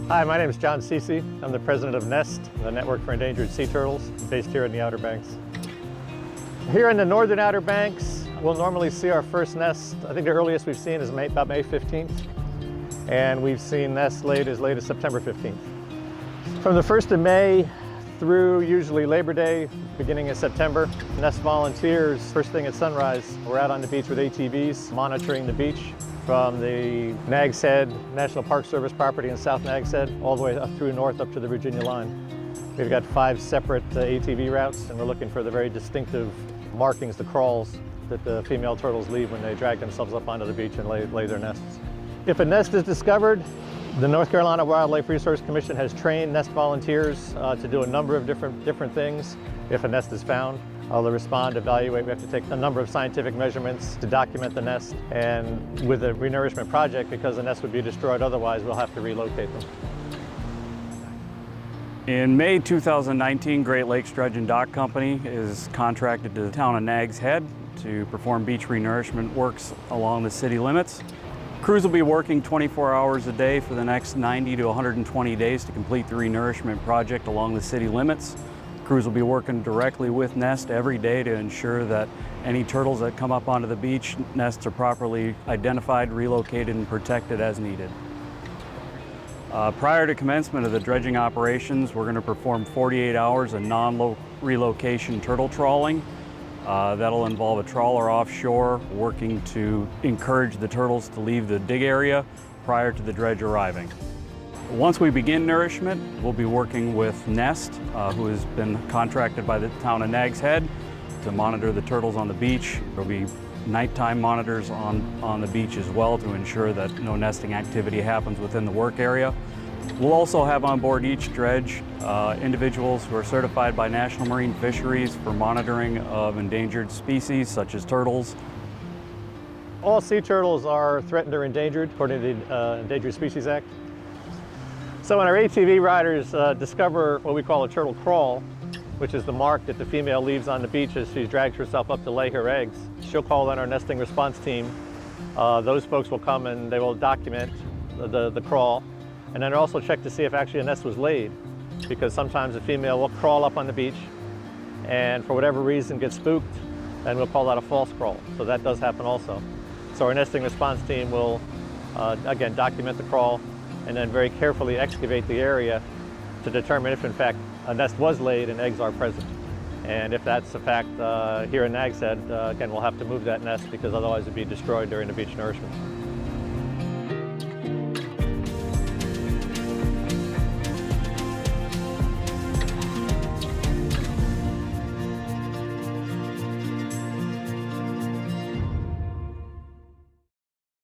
Hi, my name is John Cece. I'm the president of NEST, the Network for Endangered Sea Turtles, based here in the Outer Banks. Here in the northern Outer Banks, we'll normally see our first nest. I think the earliest we've seen is about May 15th, and we've seen nests laid as late as September 15th. From the 1st of May through usually Labor Day, beginning in September, NEST volunteers, first thing at sunrise, we're out on the beach with ATVs, monitoring the beach from the Nags Head National Park Service property in South Nags Head, all the way up through north up to the Virginia line. We've got 5 separate ATV routes, and we're looking for the very distinctive markings, the crawls, that the female turtles leave when they drag themselves up onto the beach and lay their nests. If a nest is discovered, the North Carolina Wildlife Resource Commission has trained nest volunteers to do a number of different things. If a nest is found, they'll respond, evaluate. We have to take a number of scientific measurements to document the nest. And with the Renourishment project, because the nest would be destroyed otherwise, we'll have to relocate them. In May 2019, Great Lakes Dredge and Dock Company is contracted to the town of Nags Head to perform beach renourishment works along the city limits. Crews will be working 24 hours a day for the next 90 to 120 days to complete the renourishment project along the city limits. Crews will be working directly with NEST every day to ensure that any turtles that come up onto the beach, nests are properly identified, relocated, and protected as needed. Prior to commencement of the dredging operations, we're going to perform 48 hours of non-relocation turtle trawling. That'll involve a trawler offshore working to encourage the turtles to leave the dig area prior to the dredge arriving. Once we begin nourishment, we'll be working with NEST, who has been contracted by the town of Nags Head to monitor the turtles on the beach. There'll be nighttime monitors on the beach as well to ensure that no nesting activity happens within the work area. We'll also have on board each dredge individuals who are certified by National Marine Fisheries for monitoring of endangered species such as turtles. All sea turtles are threatened or endangered according to the Endangered Species Act. So when our ATV riders discover what we call a turtle crawl, which is the mark that the female leaves on the beach as she drags herself up to lay her eggs, she'll call on our nesting response team. Those folks will come and they will document the crawl, and then also check to see if actually a nest was laid, because sometimes a female will crawl up on the beach and for whatever reason get spooked, and we'll call that a false crawl. So that does happen also. So our nesting response team will again document the crawl and then very carefully excavate the area to determine if in fact a nest was laid and eggs are present. And if that's a fact here in Nags Head, again, we'll have to move that nest because otherwise it'd be destroyed during the beach nourishment.